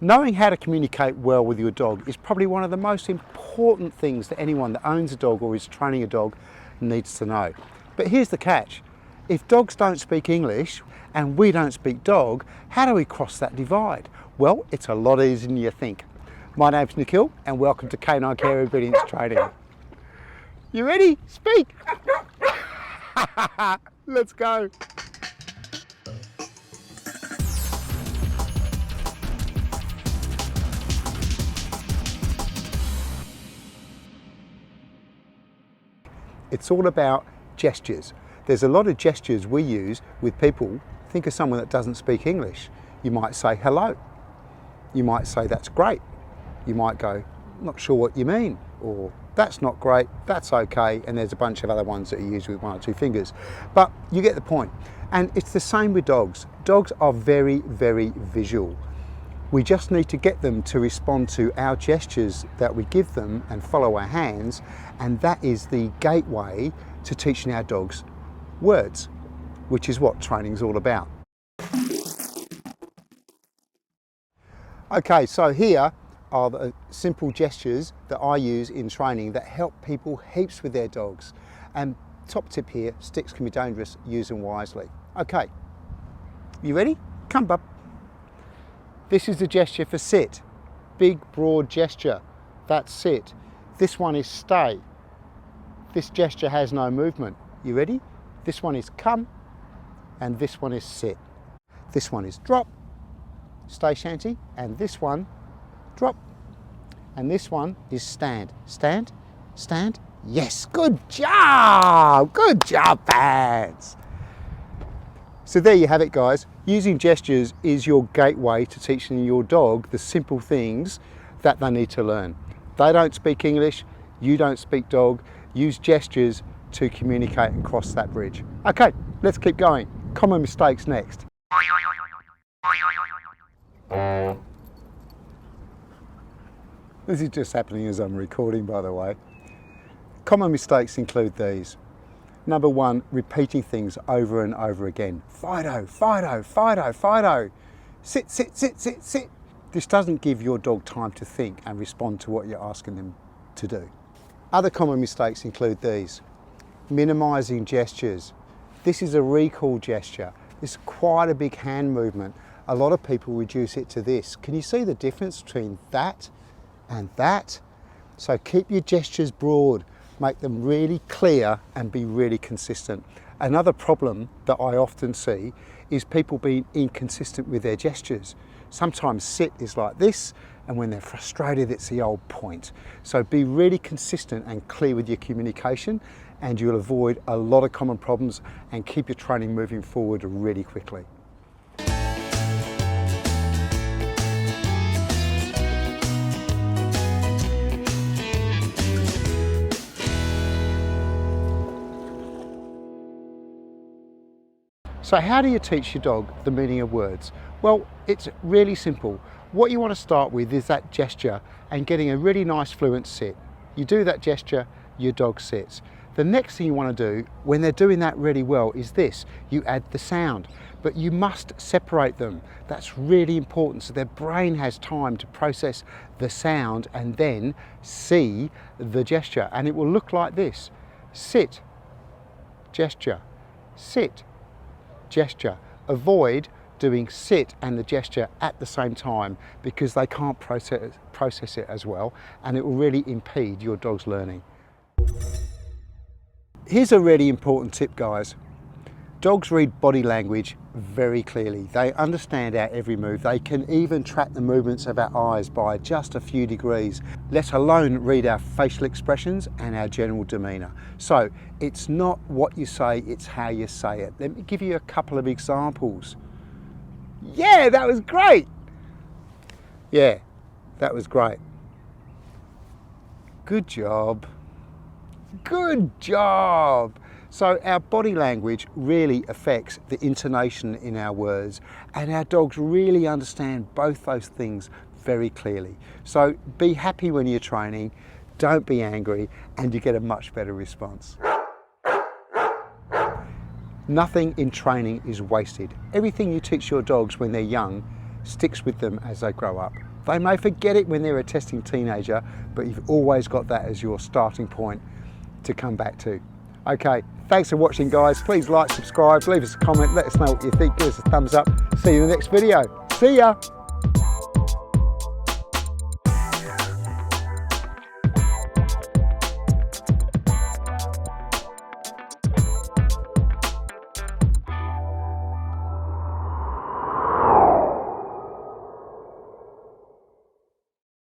Knowing how to communicate well with your dog is probably one of the most important things that anyone that owns a dog or is training a dog needs to know. But here's the catch. If dogs don't speak English and we don't speak dog, how do we cross that divide? Well, it's a lot easier than you think. My name's Nikhil and welcome to Canine Care Obedience Training. You ready? Speak! Let's go! It's all about gestures. There's a lot of gestures we use with people. Think of someone that doesn't speak English. You might say hello. You might say that's great. You might go, not sure what you mean, or that's not great, that's okay, and there's a bunch of other ones that are used with one or two fingers. But you get the point. And it's the same with dogs. Dogs are very, very visual. We just need to get them to respond to our gestures that we give them and follow our hands, and that is the gateway to teaching our dogs words, which is what training is all about. Okay, so here are the simple gestures that I use in training that help people heaps with their dogs. And top tip here, sticks can be dangerous, use them wisely. Okay, you ready? Come, bub. This is the gesture for sit. Big, broad gesture. That's sit. This one is stay. This gesture has no movement. You ready? This one is come, and this one is sit. This one is drop, stay shanty, and this one, drop. And this one is stand. Stand, stand. Yes, good job! Good job, fans! So there you have it, guys. Using gestures is your gateway to teaching your dog the simple things that they need to learn. They don't speak English, you don't speak dog. Use gestures to communicate and cross that bridge. Okay, let's keep going. Common mistakes next. This is just happening as I'm recording, by the way. Common mistakes include these. Number one, repeating things over and over again. Fido, Fido, Fido, Fido. Sit, sit, sit, sit, sit. This doesn't give your dog time to think and respond to what you're asking them to do. Other common mistakes include these. Minimizing gestures. This is a recall gesture. This is quite a big hand movement. A lot of people reduce it to this. Can you see the difference between that and that? So keep your gestures broad. Make them really clear and be really consistent. Another problem that I often see is people being inconsistent with their gestures. Sometimes sit is like this, and when they're frustrated, it's the old point. So be really consistent and clear with your communication, and you'll avoid a lot of common problems and keep your training moving forward really quickly. So how do you teach your dog the meaning of words? Well, it's really simple. What you want to start with is that gesture and getting a really nice fluent sit. You do that gesture, your dog sits. The next thing you want to do when they're doing that really well is this. You add the sound, but you must separate them. That's really important so their brain has time to process the sound and then see the gesture. And it will look like this. Sit, gesture, sit, gesture. Avoid doing sit and the gesture at the same time because they can't process it as well, and it will really impede your dog's learning. Here's a really important tip, guys. Dogs read body language very clearly. They understand our every move. They can even track the movements of our eyes by just a few degrees, let alone read our facial expressions and our general demeanour. So it's not what you say, it's how you say it. Let me give you a couple of examples. Yeah, that was great. Yeah, that was great. Good job. Good job. So our body language really affects the intonation in our words, and our dogs really understand both those things very clearly. So be happy when you're training, don't be angry, and you get a much better response. Nothing in training is wasted. Everything you teach your dogs when they're young sticks with them as they grow up. They may forget it when they're a testing teenager, but you've always got that as your starting point to come back to. Okay, thanks for watching, guys. Please like, subscribe, leave us a comment, let us know what you think, give us a thumbs up. See you in the next video. See ya.